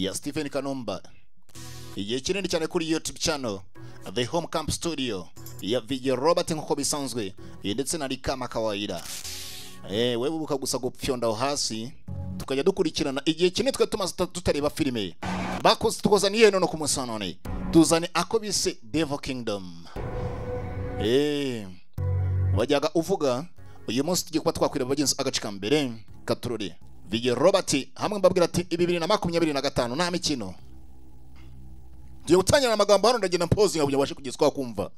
ya Stephen Kanumba. Igihe kinini cyane kuri YouTube channel The Home Camp Studio ya Vijay Robert nkuko bisanzwe ndetse na Rikama kawaida. Wewe buka gusa gupfyonda hasi tukajya dukurikirana igihe kinini twe tumaze tutareba filime bakoze tukozaniye none ku musanone tuzane ako bise Devil Kingdom. Wajyaga uvuga uyu munsi tugiye kuba twakwireba bagenzi agacika mbere katurore Vijay Robert hamwe mbabwira ati 2025 nta mikino Diyo utanya na magambo hano ndagenda pause ngabuye washe kugezwa kumva.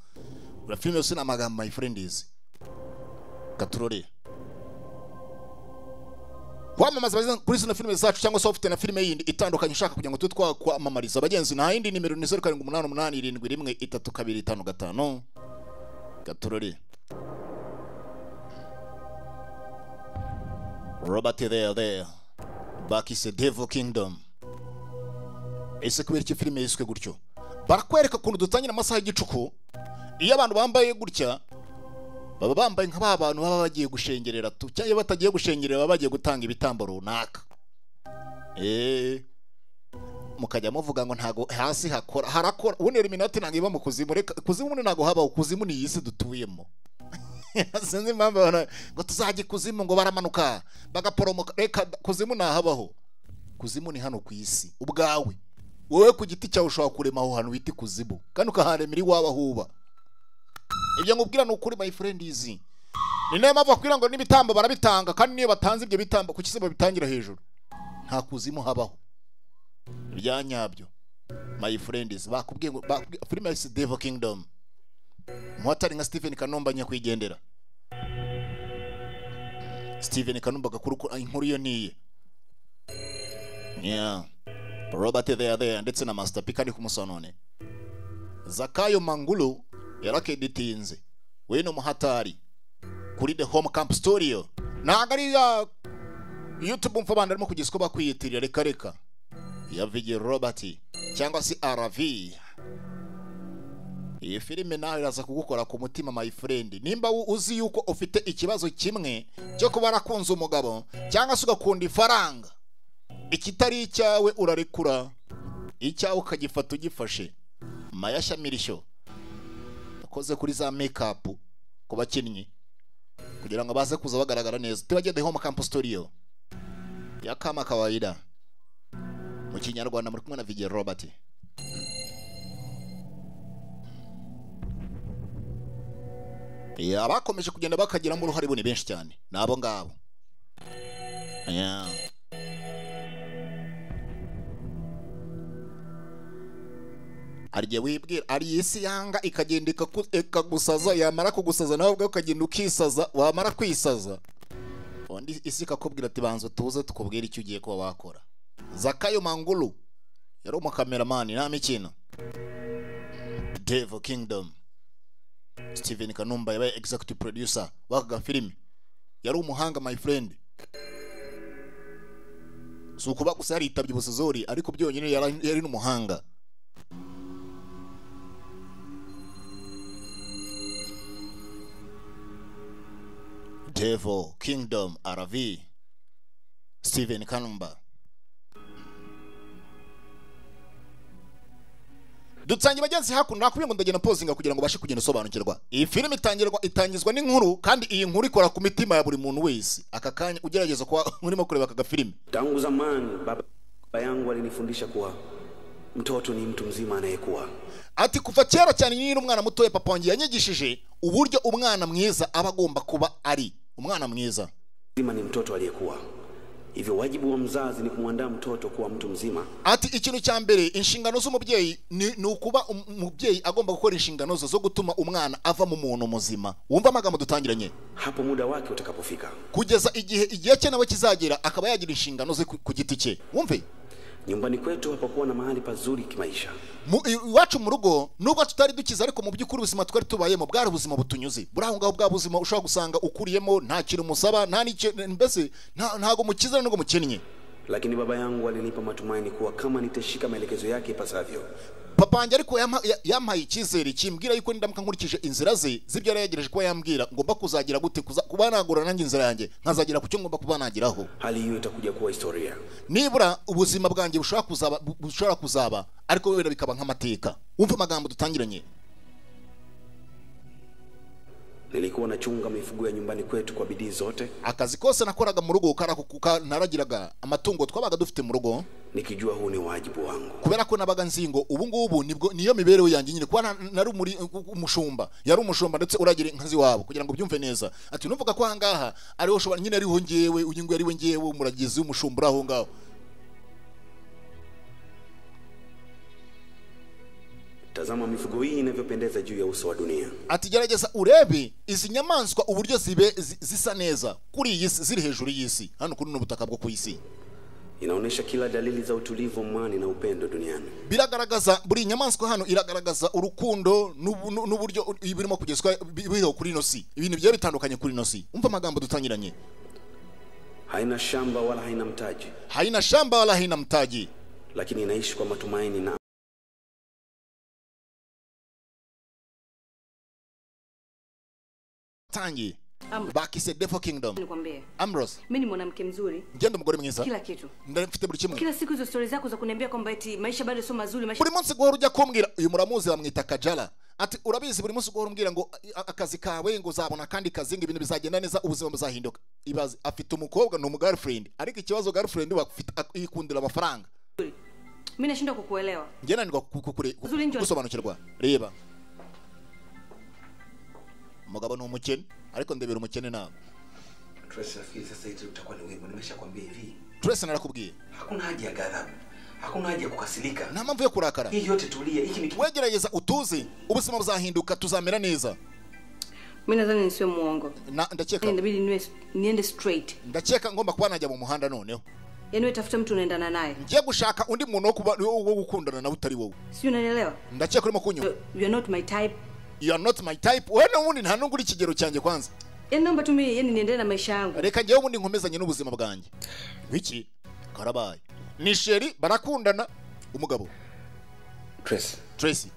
Ura filime yose na magambo my friends. Katurore. Kwamamaza kuri zino filime zacu cyangwa soft na filime yindi itandukanye ushaka kugira ngo tutwa kwamamariza abagenzi na yindi nimero 0788713255. Katurore. Robert there. Back is the Devil Kingdom. Ese kubera iki filime yiswe gutyo barakwereka kuntu dutangira amasaha y'igicuku iyo abantu bambaye gutya baba bambaye nk'aba bantu baba bagiye gushengerera tu cyangwa batagiye gushengerera baba bagiye gutanga ibitambo runaka mukajya muvuga ngo ntago hasi harakora ubundi Illuminati ntago iba mu kuzimu reka kuzimu ntago haba kuzimu ni yisi dutuyemo sinzi impamvu ngo tuzajye kuzimu ngo baramanuka bagaporomoka reka kuzimu nahabaho kuzimu ni hano ku isi ubwawe wowe ku giti cyawe ushobora kurema aho hantu witi kuzimu kandi ukaharemira iwawe huba ibyo ngubwira ni ukuri my friend izi ni nayo mpamvu akwira ngo n'ibitambo barabitanga kandi niyo batanze ibyo bitambo ku kisibo bitangira hejuru nta kuzimu habaho ibyanyabyo my friend izi bakubwiye ngo filime is Devil Kingdom muhatari nka Stephen Kanumba nyakwigendera Stephen Kanumba gakuru inkuru yo niye Robert there ndetse na Master P kandi kumusonone Zakayo Mangulu yarakedetinze we no muhatari kuri The Home Camp Studio nagari ya YouTube mfabanda arimo kugisiko bakwiyitirira reka ya Vijay Robert cyangwa si RV. Iyi filime nawe iraza kugukora ku mutima my friend nimba uzi yuko ufite ikibazo kimwe cyo kuba arakunze umugabo cyangwa se ugakunda ifaranga ikitari icyawe urarekura icyawe ukagifata ugifashe Mayasha Mirisho akoze kuri za makeup ku bakinnyi kugira ngo baze kuza bagaragara neza tubajye The Home Camp Studio ya Kama kawaida mu Kinyarwanda muri kumwe na Vijay Robert. Abakomeje kugenda bakagira mu ruhare bune benshi cyane nabo ngabo ariye wibwira ari isi yanga ikagenda ikagusaza yamara kugusaza nawe ubwo ukagenda ukisaza wamara kwisaza undi isi ikakubwira ati banzo tuze tukubwira icyo ugiye kuba wakora. Zakayo Mangulu yari umukameraman nta mikino Devil Kingdom. Stephen Kanumba yabaye executive producer waka filime yari umuhanga my friend so kuba gusa yari itabye busozori ariko byonyine yari n'umuhanga. Devil Kingdom RV Stephen Kanumba. Dutsangiye bagenzi hakuno nakubye ngo ndagena pozinga kugira ngo bashe kugenda sobanukirwa. Iyi filime itangizwa n'inkuru kandi iyi nkuru ikora ku mitima ya buri muntu wese. Aka kanya ugerageza kwa urimo kureba aka filime. Tangu zamani baba yangu alinifundisha kuwa mtoto ni mtu mzima anayekuwa. Ati kuva kera cyane nyine umwana muto ya papa wanjye yanyigishije uburyo umwana mwiza aba agomba kuba ari. Umwana mwiza mzima ni mtoto aliyekuwa. Hivyo wajibu wa mzazi ni kumwandaa mtoto kuwa mtu mzima. Ati ikintu cya mbere inshingano z'umubyeyi ni ukuba umubyeyi agomba gukora inshingano zo gutuma umwana ava mu muntu muzima. Wumva amagambo dutangiranye hapo muda wake utakapofika kugeza igihe cye nawe kizagera akaba yagira inshingano ze ku giti cye. Wumve nyumbani kwetu hapakuwa na mahali pazuri kimaisha. Iwacu mu rugo nubwo tutari dukiza ariko mu by'ukuri ubuzima twari tubayemo bwari ubuzima butunyuze. Buraho ngaho bwa buzima ushobora gusanga ukuriyemo nta kintu musaba nta n'icyo mbese ntago mukiza n'ubwo mukennye. Lakini baba yangu alinipa matumaini kuwa kama nitashika maelekezo yake ipasavyo papa wanjye ariko yampaye icyizere kimbwira yuko nindamuka nkurikije inzira ze zibyo yaregereje ko yambwira ngomba kuzagira gute kuba nagura nanjye inzira yanjye nkazagira kucyo ngomba kuba nagiraho. Hali hiyo itakuja kuwa historia. Nibura ubuzima bwanjye bushobora kuzaba ariko wenda bikaba nk'amateka. Umva amagambo dutangiranye. Nilikuwa nachunga mifugo ya nyumbani kwetu kwa bidii zote. Akazi kose nakoraga mu rugo karakuka naragiraga amatungo twabaga dufite mu rugo nikijua huu ni wajibu wangu. Kubera ko nabaga nzingo ubu ngubu niyo mibereho yanjye nyine kuba nari muri umushumba yari umushumba ndetse uragira inkazi wabo kugira ngo byumve neza ati nuvuga ko hangaha ari ho shobora nyine ari ho ngewe uyingo yari we ngewe umuragizi w'umushumba aho ngaho. Tazama mifugo hii inavyopendeza juu ya uso wa dunia. Ati gerageza urebe izi nyamaswa uburyo zisa neza kuri iyi ziri hejuru y'isi hano kuri no butaka bwo ku isi. Inaonesha kila dalili za utulivu, amani na upendo duniani. Biragaragaza buri nyamaswa hano iragaragaza urukundo n'uburyo ibirimo kugezwa biriho kuri no si. Ibintu byo bitandukanye kuri no si. Umva amagambo dutangiranye. Haina shamba wala haina mtaji. Haina shamba wala haina mtaji. Lakini inaishi kwa matumaini na Tangi. Bakise Devil Kingdom. Nikwambie. Ambrose. Mimi ni mwanamke mzuri. Ngendo mugore mwiza. Kila kitu. Ndafite buri kimwe. Kila siku hizo stories zako za kuniambia kwamba eti maisha bado sio mazuri, maisha. Buri munsi guhora ujya kumbwira uyu muramuzi bamwita Kajala. Ati urabizi buri munsi guhora umbwira ngo akazi kawe ngo uzabona kandi kazi ngo ibintu bizagenda neza ubuzima buzahinduka. Ibaze afite umukobwa no girlfriend ariko ikibazo girlfriend bafite ikundira amafaranga. Mimi nashindwa kukuelewa. Ngena ni gusobanukirwa. Reba. Mugabo ni umukene ariko ndebera umukene nawe. Trace rafiki sasa hivi utakuwa ni wewe, nimeshakwambia hivi. Trace narakubwiye. Hakuna haja ya ghadhabu. Hakuna haja ya kukasirika. Nta mpamvu yo kurakara. Hii yote tulia. Hiki ni wegerageza utuze ubuzima buzahinduka tuzamera neza. Mimi nadhani nisiwe muongo. Ndacheka. Inabidi niende straight. Ndacheka ngomba kuba najya mu muhanda noneho. Yaani wewe tafuta mtu unaendana naye. Ngiye gushaka undi muntu wo gukundana na utari wowe. Si unanielewa? Ndacheka urimo kunyuma. You are not my type. You are not my type. Wewe n'ubundi nta nunguri kigero cyanjye kwanza. Yaani naomba tu mimi niendelee na maisha yangu. Reka ngewe ubundi nkomezanye n'ubuzima bwanjye. Wiki karabaye. Ni Sheri barakundana umugabo. Tracy.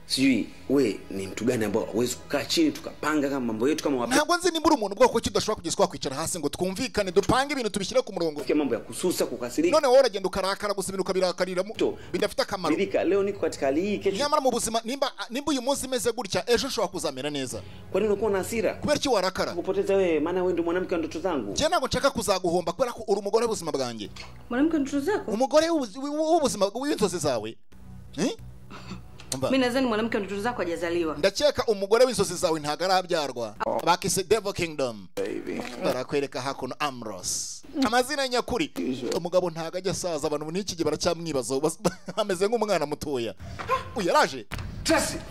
Sijui we ni mtu gani ambao huwezi kukaa chini tukapanga kama mambo yetu kama wapi. Ntabwo nzi nimbura umuntu bwoko kidashobora kugiswa kwicara hasi ngo twumvikane dupange ibintu tubishyire ku murongo. Kwa mambo ya kususa kukasirika. None wowe uragenda ukarakara gusa ibintu kabirakariramo. Bidafite akamaro. Birika leo niko katika hali hii kesho. Nyamara mu buzima nimba uyu munsi meze gutya ejo ushobora kuzamera neza. Kwa nini unakuwa na hasira? Kubera ki warakara? Kupoteza wewe maana wewe ndio mwanamke wa ndoto zangu. Je, ntabwo nshaka kuzaguhomba kubera ko uri umugore w'ubuzima bwanjye. Mwanamke wa ndoto zako? Umugore w'ubuzima w'inzozi zawe. Mimi nadhani mwanamke wa ndoto zako hajazaliwa. Ndacheka umugore w'inzozi zawe ntago arabyarwa. Bakise Devil Kingdom. Baby. Barakwereka hakuno Ambrose. Amazina nyakuri. Umugabo ntago ajya saza abantu n'iki gihe baracyamwibaza ameze nk'umwana mutoya. Uyaraje?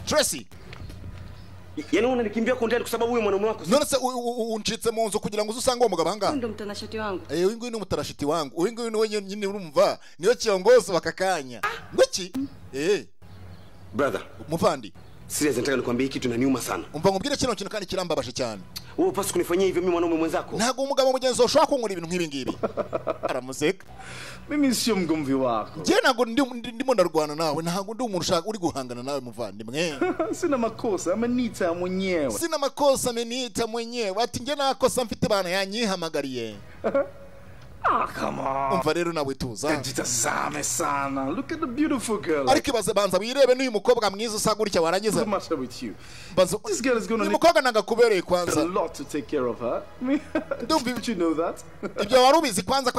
Tracy. Yaani unanikimbia kontenti kwa sababu wewe mwanamume wako. None se uncitse mu nzu kugira ngo uzusanga uwo mugabo hanga. Ndio mtanashati wangu. Uyu nguyu ni umutarashiti wangu. Uyu nguyu ni wewe nyine urumva. Niyo kiongozi bakakanya. Ngoki? Brother, muvandi. Serious nataka nikwambie kitu na niuma sana. Umva ngubwire kino kintu kandi kirambabashe cyane. Wewe upasi kunifanyia hivyo mimi mwanaume mwenzako. Ntago umugabo mugenzi ushobora kunkora ibintu nk'ibi ngibi. Aramuseka. Mimi sio mgomvi wako. Je, ntago ndimo ndarwana nawe, ntago ndi umuntu ushaka uri guhangana nawe muvandimwe. Sina makosa, ameniita mwenyewe. Sina makosa, ameniita mwenyewe. Ati nge nakosa mfite bana yanyihamagariye. Come on. Umva rero nawe tuza. Jitazame sana. Look at the beautiful girl. Ariko ibaze banza wirebe n'uyu mukobwa mwiza usa gutya warangiza. What's the matter with you? This girl is gonna. Uyu mukobwa nanga kubereye kwanza. A lot to take care of her. Don't you know that? Ibyo warubizi kwanza ko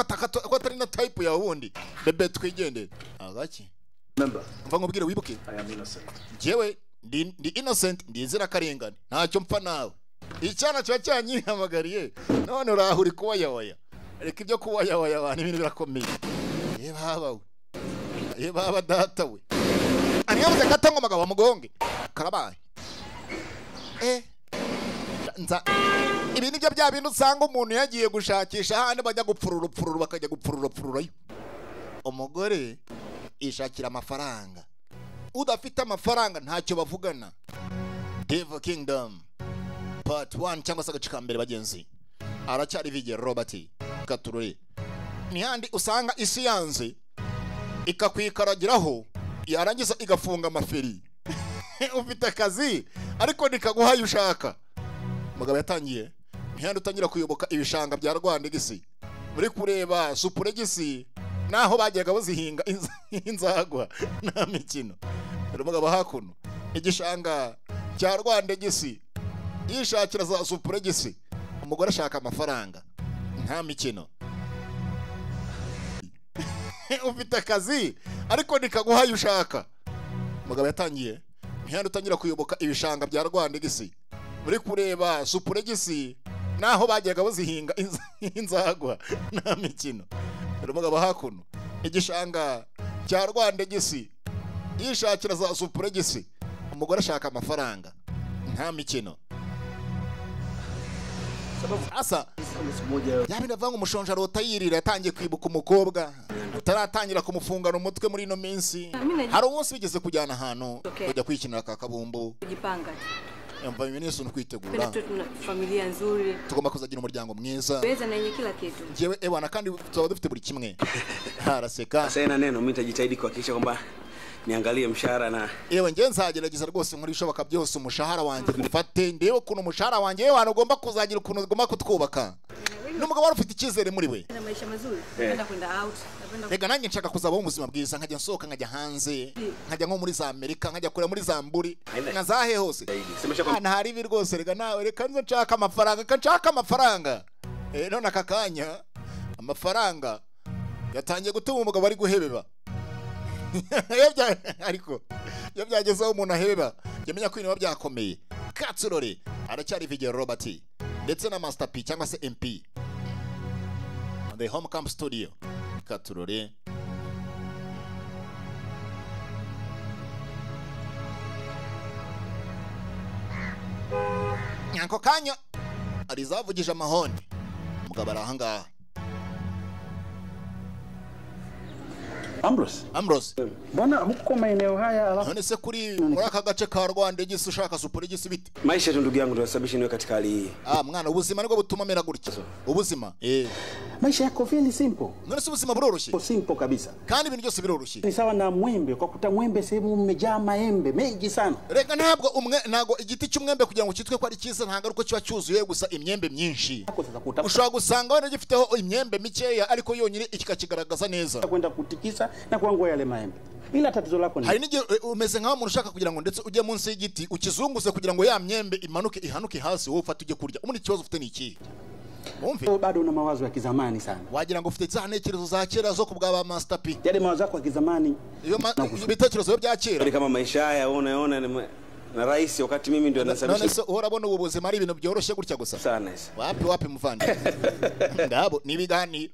atari na type ya wundi. Bebe twigende. Agaki. Remember. Umva ngubwire wibuke. I am innocent. Jewe ndi innocent, ndi inzira karengane. Ntacyo mpfa nawe. Icyana cyo cyanyihamagariye. None urahuri kuwayawaya. Reka ibyo kuwayawaya abantu ibintu birakomeye. Baba data we. Aniyabuze gatango magabo bamugonge. Karabaye. Nza ibi nibyo bya bintu usanga umuntu yagiye gushakisha handi bajya gupfurura bakajya gupfururayo. Umugore ishakira amafaranga. Udafite amafaranga ntacyo bavugana. Devil Kingdom Part 1 cyangwa se agace kambere bagenzi. Aracyari vigero Robert Katurore. Ni handi usanga isi yanze ikakwikaragiraho yarangiza igafunga amaferi. Ufite akazi ariko nikaguhaye ushaka. Umugabo yatangiye ntihandi utangira kuyoboka ibishanga bya Rwandegisi. Muri kureba Supuregisi naho bajyaga bazihinga inzagwa nta mikino. Umugabo hakuno igishanga cya Rwandegisi yishakira za Supuregisi. Umugore ashaka amafaranga nta mikino. Ufite akazi ariko nikaguhaye ushaka. Umugabo yatangiye ntihandi utangira kuyoboka ibishanga bya Rwandegisi. Muri kureba Supuregisi naho bajyaga bazihinga inzagwa nta mikino. Umugabo hakuno igishanga cya Rwandegisi yishakira za Supuregisi. Umugore ashaka amafaranga nta mikino. Asa yabi ndavanga umushonja rota yirira yatangiye kwibuka umukobwa utaratangira kumufungana umutwe muri no minsi. Hari umunsi bigeze kujyana ahantu kujya kwikinira kakabumbu Kujipanga. Yumva iminsi n'ukwitegura. Familia nzuri. Tugomba kuzagira umuryango mwiza. Weza na yenye kila kitu. Jewe ebana kandi tuba dufite buri kimwe. Haraseka. Sasa ina neno mimi nitajitahidi kuhakikisha kwamba niangalie mshahara na yewe nge nzagerageza rwose muri bishoboka byose umushahara wanjye mufate ndewe kuno umushahara wanjye yewe ugomba kuzagira ukuntu ugomba kutwubaka. N'umugabo wari ufite icyizere muri we. Na maisha mazuri. Napenda kwenda out. Rega nanjye nshaka kuzabaho ubuzima bwiza nkajya nsohoka nkajya hanze nkajya nko muri za Amerika nkajya kure muri za Mburi na zahe hose. Ntari ibi rwose rega nawe reka nzo nshaka amafaranga kanshaka amafaranga. None akakanya amafaranga yatangiye gutuma umugabo ari guhebeba. Ariko yabyagezeho umuntu aheba yamenya ko ibintu byakomeye. Katsurore aracyari Vigero Robert ndetse na Master P cyangwa se MP The Home Camp Studio. Katsurore Nyanko kanya arizavugije amahoni. Umugabo arahangaha. Ambrose. Mbona huko maeneo haya alafu none se kuri aka gace ka Rwandegisi ushaka Supuregisi bite? maisha tu ndugu yangu ndio sababisha niwe katika hali hii. Mwana ubuzima nibwo butuma mera gutya. Ubuzima maisha yako very simple. None se ubuzima buroroshye? Simple kabisa. Kandi ibintu byose biroroshye. Ni sawa na mwembe, kwa kuta mwembe sehemu mmejaa maembe mengi sana. Rega ntabwo igiti cy'umwembe kugira ngo cyitwe ko ari cyiza ntago ariko kiba cyuzuye gusa imyembe myinshi. Ushobora gusanga wenda gifiteho imyembe mikeya ariko yonyine ikikakigaragaza neza. Kwenda kutikisa na kuangua yale maembe. Ila tatizo lako ni hari nige umeze nka umuntu ushaka kugira ngo ndetse ujye munsi y'igiti ukizunguze kugira ngo ya myembe ihanuke hasi wowe ufate ujye kurya. Umuntu ikibazo ufite ni iki? Mumve bado una mawazo ya kizamani sana. Wagira ngo ufite za ntekerezo za kera zo kubwa ba Master P. Yale mawazo yako ya kizamani. Iyo bitekerezo bya kera. Kama maisha haya unaona na rais wakati mimi ndio nasababisha. None se urabona ubu buzima ari ibintu byoroshye gutya gusa. Sana. Wapi muvandi. Ndabo nibiganiro.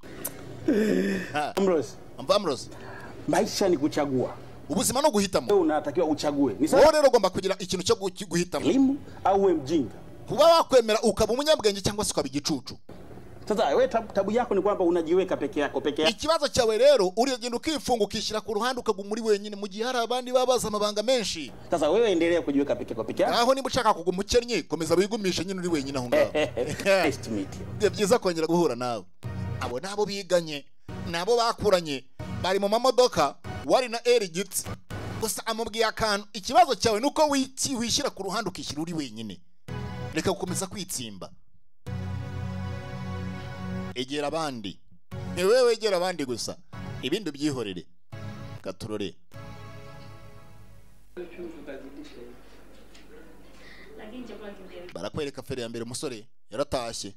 Ambrose. Maisha ni kuchagua. Ubuzima no guhitamo. Wewe unatakiwa uchague. Ni sawa rero ugomba kugira ikintu cyo guhitamo. Elimu au wewe mjinga. Kuba wakwemera ukaba umunyabwenge cyangwa se ukaba igicucu. Sasa wewe tabu yako ni kwamba unajiweka peke yako. Ikibazo cyawe rero urigenda ukifunga ukishyira ku ruhande ukaguma uri wenyine mu gihe hari abandi babaza amabanga menshi. Sasa wewe endelea kujiweka peke yako. Aho niba ushaka kuguma ukennye komeza wigumishe nyine uri wenyine aho ngaho. Estimate. Byiza kongera guhura nawe. Abo nabo biganye nabo bakuranye bari mu mamodoka wari na Erigit gusa amubwiye akantu ikibazo cyawe nuko wishyira ku ruhande ukishyira uri wenyine. Reka gukomeza kwitsimba. Egera abandi. Ni wewe wegera abandi gusa. Ibindi byihorere. Katurore. Barakwereka feri ya mbere umusore yaratashye.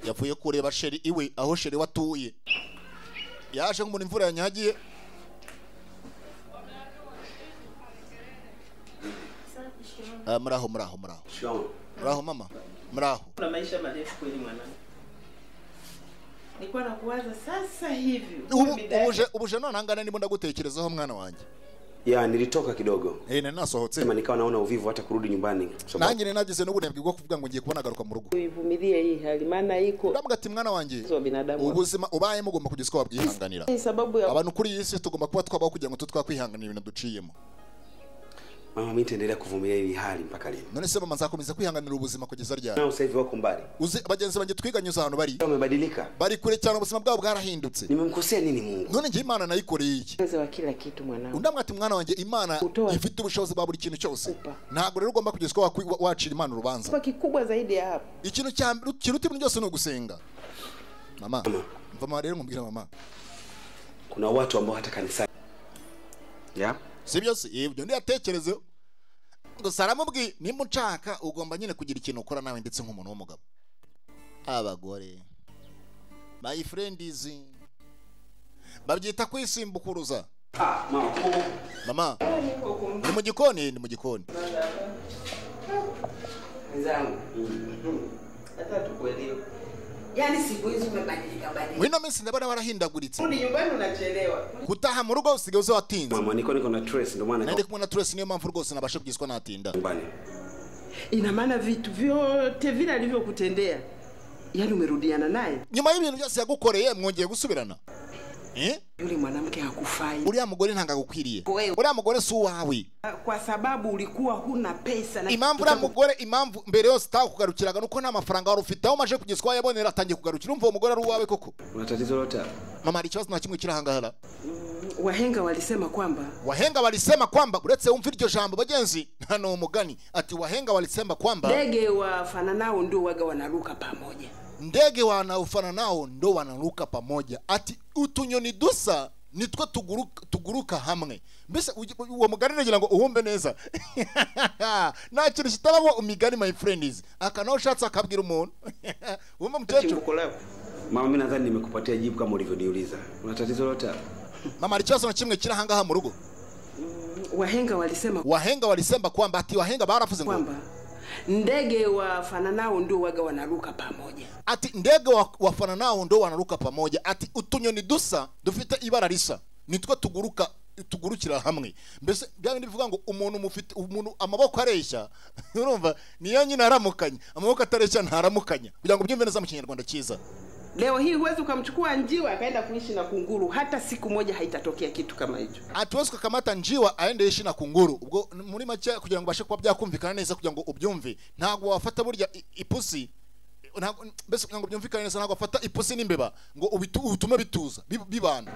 Yavuye kureba sheri iwe aho sheri watuye. Yaje nk'umuntu imvura yanyagiye. Muraho. Muraho mama. Muraho. Kuna maisha marefu kweli mwanangu. Nilikuwa nakuwaza sasa hivi. Ubuje none angana ndimo ndagutekerezaho mwana wanjye. Ya nilitoka kidogo. Nasohotse. Sema nikawa naona uvivu hata kurudi nyumbani. Nanjye ninagize n'ubunebwe bwo kuvuga ngo ngiye kubona garuka mu rugo. Uivumilie hii hali maana iko. Ndavuga ati mwana wanjye. Ubuzima ubayemo ugomba kugeza ko wabwihanganira. Sababu ya abantu kuri iyi si tugomba kuba twabaho kugira ngo twakwihanganira ibintu duciyemo. Mama, mimi nitaendelea kuvumilia hii hali mpaka lini? None se mama nzakomeza kwihanganira ubuzima kugeza ryari? Na sasa hivi wako mbali. Uzi abagenzi banje twiganyuza hano bari. Wamebadilika. Bari kure cyane ubuzima bwabo bwarahindutse. Nimemkosea nini Mungu? None nje Imana nayikoreye iki? Mwanzo wa kila kitu mwanangu. Undamwe ati mwana wanje Imana ifite ubushobozi bwa buri kintu cyose. Ntago rero ugomba kugezwa wacira Imana urubanza. Kwa kikubwa zaidi ya hapo. Ikintu kiruta ibintu byose no gusenga. Mama. Mva rero ngumbira mama. Kuna watu ambao hata kanisani. Ya? Sibyo se ibyo ndi yatekerezo. Ngo saramubwi nimba unshaka ugomba nyine kugira ikintu ukora nawe ndetse nk'umuntu w'umugabo. Abagore. My friend is babyita kwisimbukuruza. Mama. Ni mu gikoni, ni mu gikoni. Nzangu. Hata tukuelewe. Yaani siku hizi umebadilika. Wino minsi ndabona warahindaguritse. Rudi nyumbani unachelewa. Kutaha mu rugo usigaye uze watinze. Mama, niko na stress ndio maana. Nende kumwe na stress niyo mpamvu rwose nabasha kugiswa natinda. Nyumbani. Ina maana vitu vyote vile alivyokutendea. Yaani umerudiana naye. Nyuma y'ibintu byose yagukoreye mwongeye gusubirana. Yule mwanamke hakufai. Uriya mugore ntanga gukwiriye. Uriya mugore si uwawe. Kwa sababu ulikuwa huna pesa na impamvu uriya mugore impamvu mbere yose takugarukiraga nuko nta mafaranga wari ufite aho maje kugezwa yabonera atangiye kugarukira umva mugore ari uwawe koko. Una tatizo lolote? Mama ari kibazo na kimwe kirahangahara. Wahenga walisema kwamba uretse umva iryo jambo bagenzi hano umugani ati wahenga walisema kwamba ndege wafananao ndio waga wanaruka pamoja. Ndege wanaofananao ndo wanaruka pamoja. Ati utunyoni dusa nitwe tuguruka hamwe. Mbese uwo mugani nagira ngo uhumbe neza. Nta kintu kitabamo umigani my friends. Akana ushatse akabwira umuntu. Wumva mtecho. Mama, mimi nadhani nimekupatia jibu kama ulivyoniuliza. Una tatizo lolote? Mama alichosa na kimwe kirahangaha mu rugo. Wahenga walisema kwamba ati wahenga baravuze ngo kwamba ndege wafananao ndio waga wanaruka pamoja. Ati ndege wafananao ndio wanaruka pamoja. Ati utunyoni dusa dufite ibara risa nitwe tugurukira hamwe. Mbese byabindi bivuga ngo umuntu amaboko areshya urumva niyo nyine aramukanya amaboko atareshya ntaramukanya kugira ngo byumve neza mu Kinyarwanda cyiza. Leo hii huwezi ukamchukua njiwa akaenda kuishi na kunguru, hata siku moja haitatokea kitu kama hicho. Atuwezi kukamata njiwa aende ishi na kunguru. Ubwo muri make kugira ngo bashe kuba byakumvikana neza kugira ngo ubyumve ntago wafata burya ipusi ntago bese kugira ngo byumvikane neza ntago wafata ipusi n'imbeba ngo utume bituza bibana.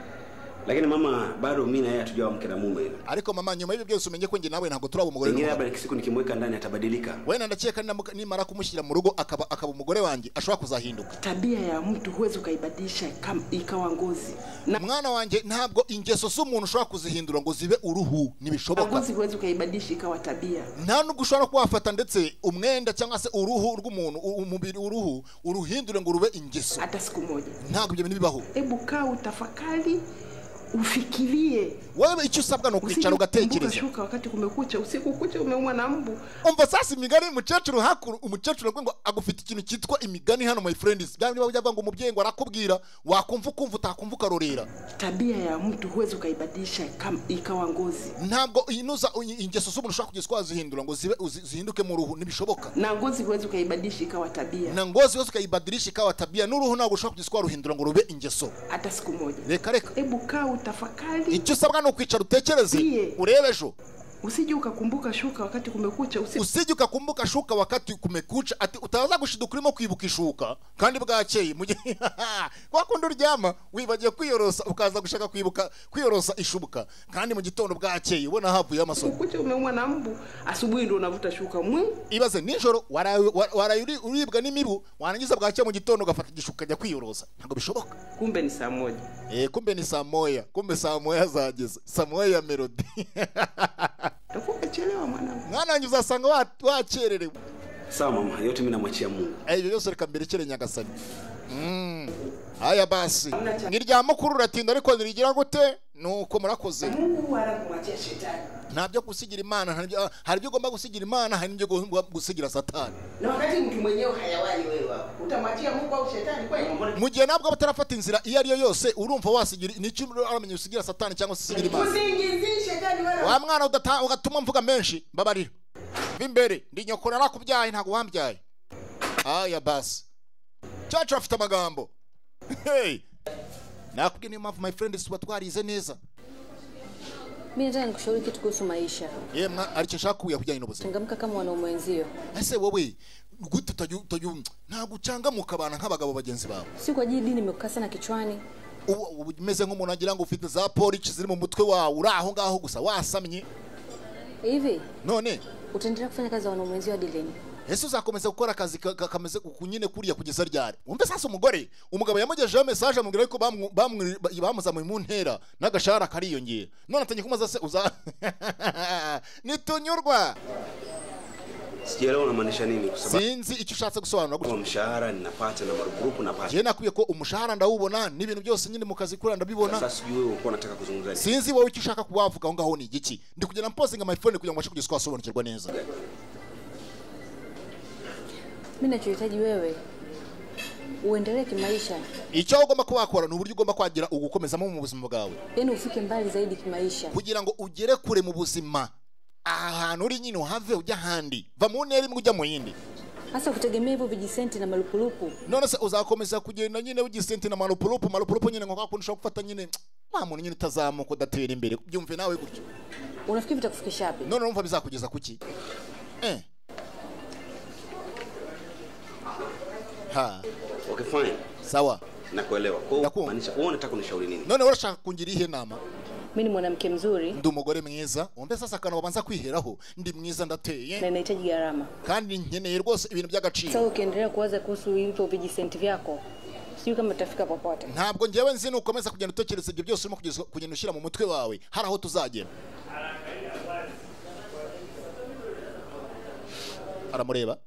Lakini mama, bado mimi na yeye hatujawa mke na mume. Ariko mama, nyuma y'ibyo byose umenye ko nge nawe ntago turaba umugore. Ngine labda siku nikimweka ndani atabadilika. Wewe ndakeka nimara kumushyira mu rugo akaba umugore wanjye ashobora kuzahinduka. Tabia ya mtu huwezi ukaibadilisha kama ikawa ngozi. Na mwana wanjye ntabwo ingeso z'umuntu ushobora kuzihindura ngo zibe uruhu nibishoboka. Ngozi huwezi ukaibadilisha ikawa tabia. Nta nubwo ushobora kuwafata ndetse umwenda cyangwa se uruhu rw'umuntu umubiri uruhindure ngo rube ingeso. Hata siku moja. Ntabwo ibyo bintu bibaho. Hebu kaa utafakari. Ufikirie. Wewe icyo usabwa no kwicara ugatekereza. Shuka wakati kumekucha, usiku kucha umeumwa na mbu. Umva sasa imigani umucecuru hakuru umucecuru ngo agufite ikintu cyitwa imigani hano my friends. Byaba byabwa ngo umubyeyi ngo arakubwira wakumva utakumva karorera. Tabia ya mtu huwezi ukaibadilisha kama ikawa ngozi. Ntabwo inuza ingeso z'umuntu ushaka kugezwa zihindura ngo zihinduke mu ruhu nibishoboka. Na ngozi huwezi ukaibadilisha ikawa tabia. Na ngozi huwezi ukaibadilisha ikawa tabia. N'uruhu ntabwo ushaka kugezwa ruhindura ngo rube ingeso. Hata siku moja. Reka. Hebu kaa tafakari. Icyo usabwa no kwicara utekereze urebe ejo. Usije ukakumbuka shuka wakati kumekucha. Usije ukakumbuka shuka wakati kumekucha. Ati utaza gushiduka urimo kwibuka ishuka kandi bwakeye mu gihe wakunda uryama wibagiye kwiyorosa ukaza gushaka kwiyorosa ishubuka kandi mu gitondo bwakeye ubona havuye amasomo. Kucha umeumwa na mbu asubuhi ndio unavuta shuka mwe. Ibaze nijoro waraye uribwa n'imibu warangiza bwakeye mu gitondo ugafata igishuka jya kwiyorosa ntabwo bishoboka. Kumbe ni saa moja. Kumbe ni saa moja. Kumbe saa moja zageze. Saa moja ya melody. Chelewa mwanangu. Mwana wanyu uzasanga wachererewe. Sawa mama, yote mimi namwachia Mungu. Ibyo byose reka mberekere Nyagasani. Haya basi. Ngirya mukuru ratinda ariko nirigira gute? Nuko murakoze. Mungu arakumwachia shetani. Ntabyo gusigira Imana, hari byo ugomba gusigira Imana, hari n'ibyo ugomba gusigira Satani. Na wakati mtu mwenyewe hayawani wewe hapo, utamwachia Mungu au shetani kweli? Mu gihe nabwo batarafata inzira iyo ari yo yose urumva wasigira n'icyo aramenye usigira Satani cyangwa usigira Imana. Usingizi shetani wala. Wa mwana ugatuma mvuga menshi mbabarira. Bimbere ndi nyokora nakubyaye ntago wambyaye. Aya basi. Chacha afite amagambo. Hey. Nakubwiye niyo mpamvu my friends batwarize neza. Mimi nataka nikushauri kitu kuhusu maisha. Yemwe aricyo nshaka kuya kujyanye n'ubuzima. Changamka kama wanaume wenzio. Ese wowe gute utajya ntago ucangamuka abana nk'abagabo bagenzi bawe. Si kwa ajili dini imekukaa sana kichwani. Umeze nk'umuntu agira ngo ufite za police ziri mu mutwe wawe uraho ngaho gusa wasamye. Hivi None utaendelea kufanya kazi za wanaume wenzio hadi lini? Yesu uzakomeza gukora akazi kameze kunyine kuriya kugeza ryari. Umbe sasa umugabo yamugejejeho message amubwira ko bamuzamuye mu ntera n'agashara kariyongera. None atangiye kumaza se nitunyurwa. Sijaelewa unamaanisha nini kwa sababu sinzi icyo ushatse gusobanura kwa mshahara ninapata na marupurupu napata. Je nakuye ko umushahara ndawubona n'ibintu byose nyine mu kazi kura ndabibona. Sasa sijui wewe uko unataka kuzungumza. Sinzi wowe icyo ushaka kubavuga aho ngaho ni igiki. Ndi kugenda mpostinga my phone kugira ngo mbashe kugeza kwasobanukirwa neza. Mimi nachohitaji wewe uendelee kimaisha. Icyo ugomba kubakora ni uburyo ugomba kwagira ugukomezamo mu buzima bwawe. Yaani ufike mbali zaidi kimaisha. Kugira ngo ugere kure mu buzima. Ahantu uri nyine uhave ujya handi. Va mu ntera imwe ujya mu yindi. Hasa kutegemea hivyo vijisenti na malupulupu. None se uzakomeza kugenda nyine ujisenti na malupulupu nyine ngo kwakunisha gufata nyine wa muntu nyine tazamuka udatera imbere. Byumve nawe gutyo. Unafikiri bitakufikisha wapi? None urumva bizakugeza kuki? Ha. Okay fine. Sawa. Nakuelewa. Kwa maanisha wewe unataka kunishauri nini? None urashaka kungira ihe nama? Mimi ni mwanamke mzuri. Ndi umugore mwiza. Umbe sasa kana babanza kwiheraho. Ndi mwiza ndateye. Na ninahitaji gharama. Kandi nkeneye rwose ibintu by'agaciro. Sasa ukiendelea kuwaza kuhusu hivyo vijisenti vyako, sio kama utafika popote. Ntabwo ngewe nzi nukomeza kugenda utekereza ibyo byose urimo kugenda ushira mu mutwe wawe. Hari aho tuzagera. Aramureba.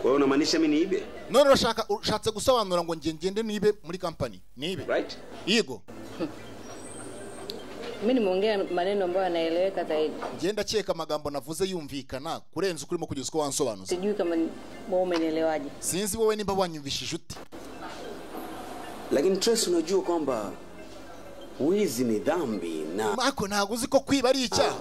Kwa hiyo unamaanisha mimi niibe? None ushatse gusobanura ngo ngende nibe muri company. Nibe. Right? Yego. Mimi nimeongea maneno ambayo yanaeleweka zaidi. Ngenda cheka magambo navuze yumvikana kurenza ukurimo kugeza ko wansobanuza. Sijui kama wewe umenielewaje. Sinzi wowe nimba wanyumvishije uti. Lakini Trace unajua kwamba wizi ni dhambi na Mako ntago uzi ko kwiba ari icyaha.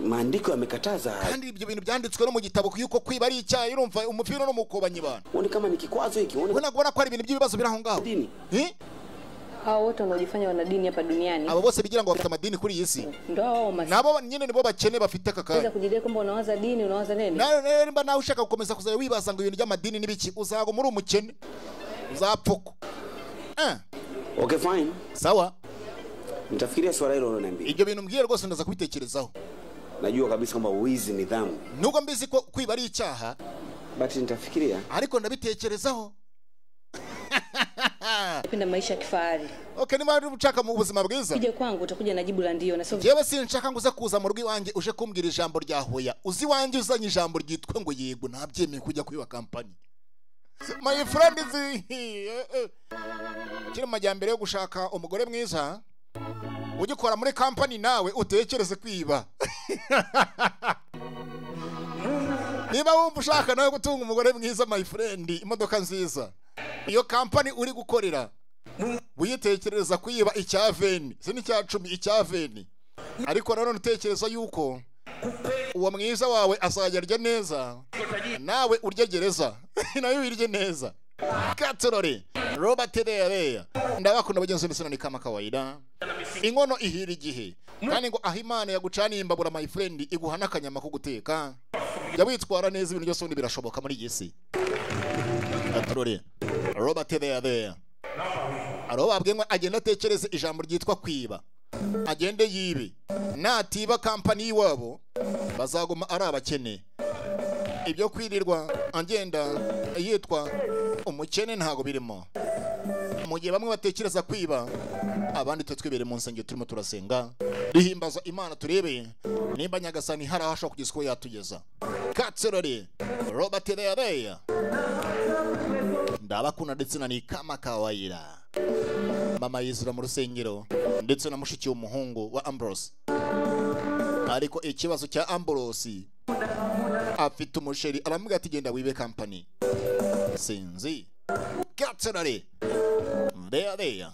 Maandiko yamekataza. Kandi ibyo bintu byanditswe no mu gitabo yuko kwiba ari icyaha urumva umupira no mukobanyi bana. Uone kama ni kikwazo hiki. Ubona ko ari ibintu by'ibibazo biraho ngaho. Dini. Hao wote wanaojifanya wana dini hapa duniani. Abo bose bigira ngo bafite amadini kuri iyi si. Ndio hao masisi. Nabo nyine nibo bakene bafite kakara. Unaweza kujidai kwamba unawaza dini, unawaza nini? Na nimba nawe ushaka gukomeza kuzaya wibaza ngo ibintu by'amadini nibiki uzago muri umukene. Uzapfuko. Okay fine. Sawa. Nitafikiria swala hilo unaniambia. Ibyo bintu mbwiye rwose ndaza kubitekerezaho. Najua kabisa kwamba wizi ni dhambi. Nuko mbizi ko kwiba ari icyaha. But nitafikiria. Ariko ndabitekerezaho. Napenda maisha kifahari. Okay, ni mari ushaka mu buzima bwiza. Kije kwangu utakuja na jibu la ndio na sio. Jewe si nshaka nguza kuza mu rugo wanje uje kumbwira ijambo rya hoya. Uzi wanje uzanye ijambo ryitwe ngo yego ntabyemeye kujya kwiba company. My friend is kiri majyambere yo gushaka umugore mwiza. Ugikora muri company nawe utekereze kwiba. Niba wumva ushaka nawe gutunga umugore mwiza my friend, imodoka nziza. Iyo company uri gukorera uyitekereza kwiba icyaveni, se ni cya 10 icyaveni. Ariko none utekereza yuko uwo mwiza wawe azagerya neza nawe urya gereza nawe wirye neza. Katorore Robert Deya ndabakunda bagenzi b'isana ni kama kawaida. Inkono ihira igihe kandi ngo ahimana yagucaniye imbabura my friend iguhana akanyama ko guteka. Yabitwara neza ibintu byose birashoboka muri Yesi. Katorore Robert Deya aro babwengwa agenda atekereze ijambo ryitwa kwiba. Agende yibe natiba company yiwabo bazagoma ari abakene. Ibyo kwirirwa agenda yitwa umukene ntago birimo. Mu gihe bamwe batekereza kwiba abandi twebere mu nsenge turimo turasenga rihimbaza Imana turebe nimba Nyagasani harahasha kugisiko yatugeza. Katserore Robert Deya ndabakunda ndetse na ni kama kawaida. Mama yizura mu rusengero ndetse na mushiki w'umuhungu wa Ambrose. Ariko ikibazo cya Ambrose afite umusheri aramuga ati genda wibe company. Sinzi. Katserare. Deya.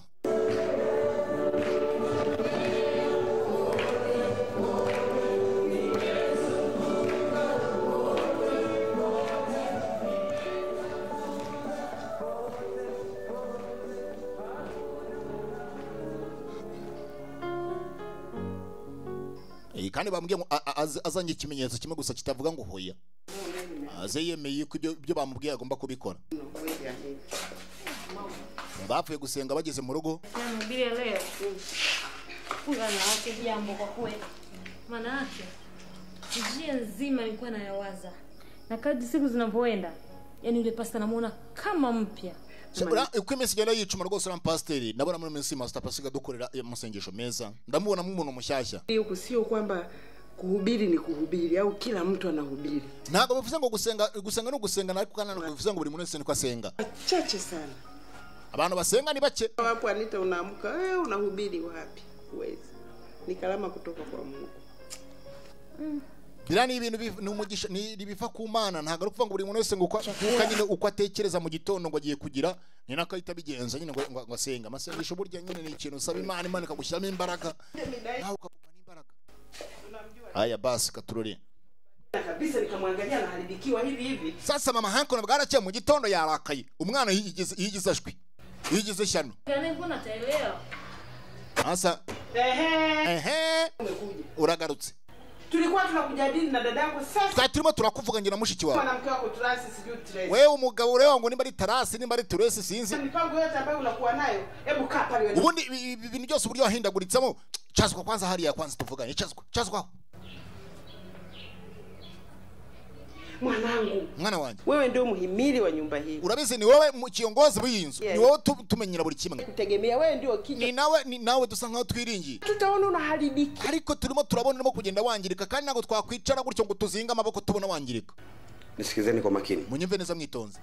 kandi bambwiye ngo azanye ikimenyetso kimwe gusa kitavuga ngo hoya aze yemeye ko ibyo bamubwiye agomba kubikora bapfuye gusenga bageze mu rugo Namwambia leo huyu anawake jambo kwa kweli. Maana yake njia nzima nilikuwa nayawaza. Na kadri siku zinavyoenda, yani yule pasta namuona kama mpya. uko iminsi igenda yicuma rwose na pasiteri ndabona muri minsi master pasiga dukorera amasengesho meza ndamubona mu muntu mushyashya. Hiyo sio kwamba kuhubiri ni kuhubiri au kila mtu anahubiri. Ntabwo bivuze ngo gusenga no gusenga ariko kana no bivuze ngo buri muntu wese niko asenga. Chache sana. Abantu basenga ni bake. Hapo Anita unaamka, unahubiri wapi? Huwezi. Ni kalama kutoka kwa Mungu. Birani ibintu n'umugisha ni bifa ku Mana ntago ari kuvuga ngo buri muntu wese ngo nyine uko atekereza mu gitondo ngo agiye kugira ni nakahita bigenza nyine ngo asenga amasengesho burya nyine ni ikintu usaba Imana ikagushyiramo imbaraga nawe ukavuma n'imbaraga. Haya basi katurore kabisa nikamwangalia na haribikiwa hivi. Sasa mama hanko nabwarakiye mu gitondo yarakaye umwana yigize ashwi yigize shyano. Kana mbona taelewa? Sasa uragarutse. Tulikuwa tunakujadili na dadangu sasa. Turimo turakuvuga ngira mushiki wawe. Mwanamke wako Turasi sijui Tracy. Wewe umugabo ureba ngo nimba ari Tarasi nimba ari Tracy sinzi. Mipango yote ambayo unakuwa nayo, hebu kaa pale wewe. Ubundi ibintu byose uburyo wahindaguritsemo cyazwa kwanza hariya kwanza tuvuganye cyazwa. Mwana wanjye. Wewe ndio muhimili wa nyumba hii. Urabizi ni wewe kiongozi w'inzu. Ni wewe tumenyira buri kimwe. Kutegemea wewe ndio kichwa. Ni nawe dusa nkaho twiringiye. Tutaona unaharibika. Ariko turimo turabona urimo kugenda wangirika kandi nago twakwicara gutyo ngo tuzinga amaboko tubona wangirika. Nisikizeni kwa makini. Munyumve neza mwitonze.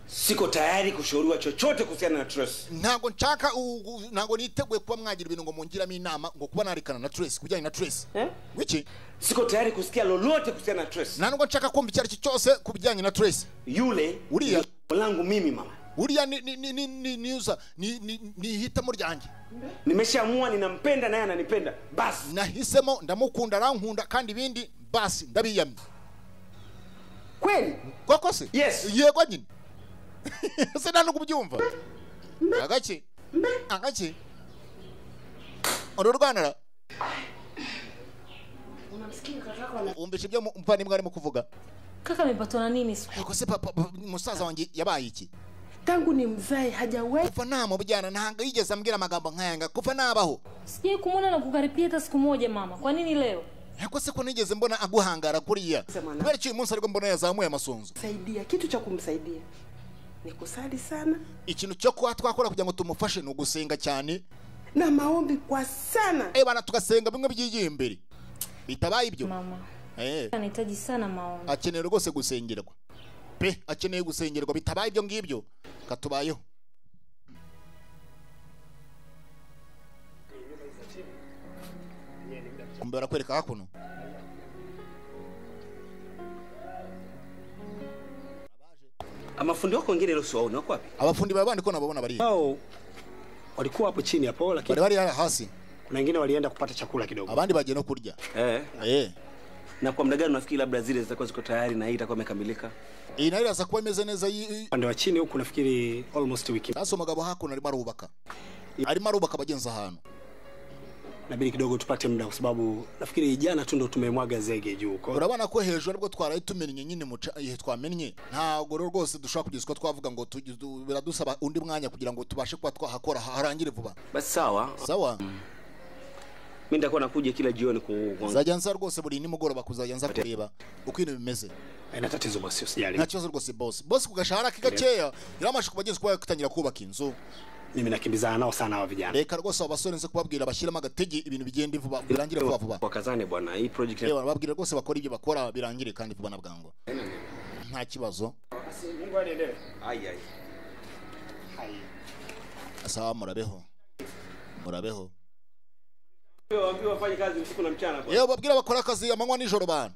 Siko tayari kushauriwa chochote kuhusiana na Tracy. Ntago niteguye kuba mwagira ibintu ngo mungiramo inama ngo kuba narikana na Tracy kujyana na Tracy. Wiki? Siko tayari kusikia lolote kuhusiana na Tracy. Ntabwo nshaka kumva icyari cyose kubijyanye na Tracy. Yule uriya langu mimi mama. Uriya ni hitamo ryanjye. Nimeshaamua ninampenda naye ananipenda. Basi nahisemo ndamukunda arankunda kandi ibindi basi ndabiyamye. Kweli? Koko se? Yes. Yego nyine. Se nanu kubyumva. Agace. Ururwanira. Unamsikia kaka Umbishe ibyo mvani mwarimo kuvuga. Kaka amepatwa na nini siku? Ko se papa musaza wanjye yabaye iki? Tangu ni mzae hajawahi kufa namo bujyana ntanga yigeze ambwira amagambo nkayanga kufa nabaho. Sije kumwona na kukaripia hata siku moja mama. Kwa nini leo? Yako se ko nigeze mbona aguhangara kuriya. Kubera cyo umunsi ariko mbona yazamuye amasunzu. Saidia kitu cha kumsaidia. Ni kusali sana. Ikintu cyo kwa twakora kugira ngo tumufashe no gusenga cyane na maombi kwa sana. Bana tugasenga bimwe byigiye imbere. Bitabaye ibyo. Mama. Anahitaji sana maombi. Akeneye rwose gusengerwa. Akeneye gusengerwa bitabaye ibyo ngibyo. Katubayeho. Kumbera kwereka hakuno. Amafundi wako wengine leo sio wako wapi? Abafundi baba ndiko nababona bari. Walikuwa hapo chini hapo lakini bari hasi. Kuna wengine walienda kupata chakula kidogo. Abandi baje no kurya. Na kwa muda gani unafikiri labda zile zitakuwa ziko tayari na hii itakuwa imekamilika? Inaira kuwa imeze neza pande wa chini huko nafikiri almost wiki. Sasa umugabo hakuno ari marubaka. Ari marubaka bagenza hano. Nabidi kidogo tupate muda kwa sababu nafikiri jana tu ndo tumemwaga zege juu huko. Urabona ko hejuru ariko twaraye tumennye nyine muca twamennye. Ntago rwose dushaka kugizwa twavuga ngo biradusaba undi mwanya kugira ngo tubashe kwa twahakora harangire vuba. Basi sawa. Mimi ndakuwa nakuja kila jioni kuzajanza rwose buri nimugoroba kuzajanza kureba uko ibintu bimeze. Ina tatizo boss usijali. Nacho rwose boss kugashahara kikaceya yaramashe kubagenza kwa kutangira kubaka inzu. Mimi nakimbizana nao sana aba vijana. Reka rwose abasore nze kubabwira bashiramo agatege ibintu bigende vuba birangire vuba. Wakazane bwana hii project. Babwira rwose bakora ibyo bakora birangire kandi vuba na bwango. Nta kibazo. Mungu aendelee. Ai. Asa murabeho. Waambiwa wafanye kazi usiku na mchana kwa. Babwira bakora akazi amanywa nijoro bana.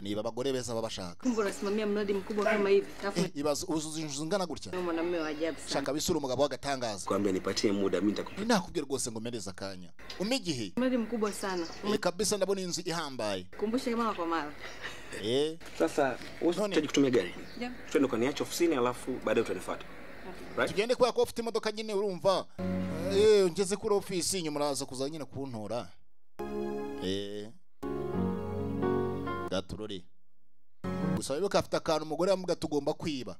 Niba abagore beza babashaka. Kumbe unasimamia mradi mkubwa kama hivi. Ibazo uzuzingana gutya. Mwanamume wa ajabu sana. Shaka bisura umugabo wagatangaza. Kwambia nipatie muda mimi nitakupa. Nakubwira rwose ngo mereza kanya. Umigihe. Mradi mkubwa sana. Kabisa ndabona inzu ihambaye. Kumbusha mara kwa mara. Sasa unahitaji kutumia gari. Twende kwa niache ofisini alafu baadaye utanifuata. Right? Tugende kwa ofisi imodoka nyine urumva. ngeze kuri office nyuma raza kuza nyine kuntora. Gaturori. Gusa bibuka afite akantu umugore yamuga tugomba kwiba.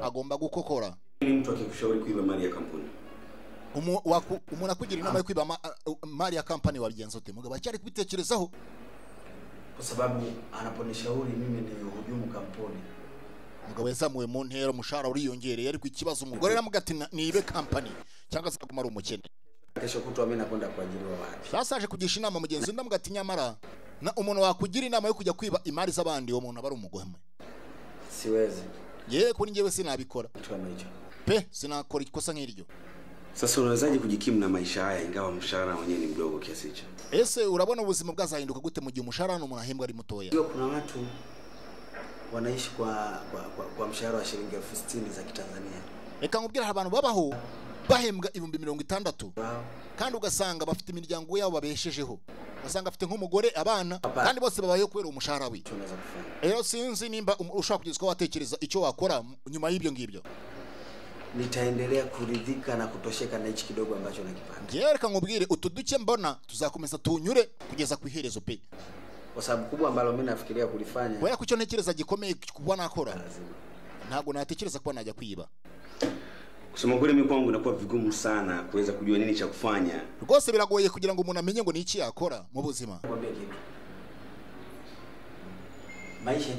Agomba gukokora. Ni mtu akikushauri kuiba mali ya kampuni. Umuntu akugira inama yo kwiba mali ya kampani wabigenza ute? Mugabo cyari kubitekerezaho. Kwa sababu anaponishauri mimi ni hujumu kampuni. Mugabo yasamuwe mu ntero mushara uriyongereye ariko ikibazo umugore namugati nibe kampani cyangwa se kumara umukene. Kesho kutwa mimi nakwenda kuajiriwa wapi? Sasa aje kugisha inama mugenzi ndamugati nyamara na umuntu wakugira inama yo kujya kwiba imari z'abandi uwo muntu abari umugome. Siwezi. Kuri ngewe sinabikora. Sinakora ikosa nk'iryo. Sasa unawezaje kujikimu na maisha haya ingawa mshahara wenyewe ni mdogo kiasi hicho? Ese urabona ubuzima bwazahinduka gute mu gihe umushahara n'umuntu ahembwa ari mutoya? Kuna watu wanaishi kwa mshahara wa shilingi 60,000 za Kitanzania. Reka nkubwira abantu babaho bahembwa 60,000 kandi ugasanga bafite imiryango yabo babeshejeho. Ugasanga afite nk'umugore abana kandi bose babayeho kubera umushahara we. Rero sinzi nimba ushaka kugezwa watekereza icyo wakora nyuma y'ibyo ngibyo. Nitaendelea kuridhika na kutosheka na hichi kidogo ambacho nakipata. Reka nkubwire utuduke mbona tuzakomeza tunyure kugeza ku iherezo pe. Kwa sababu kubwa ambalo mimi nafikiria kulifanya. Wewe kucyo ntekereza gikomeye kuba nakora. Ntabwo natekereza kuba najya kwiba. Kusema kweli mimi kwangu inakuwa vigumu sana kuweza kujua nini cha kufanya. Rwose biragoye kugira ngo umuntu amenye ngo ni iki yakora mu buzima. Maisha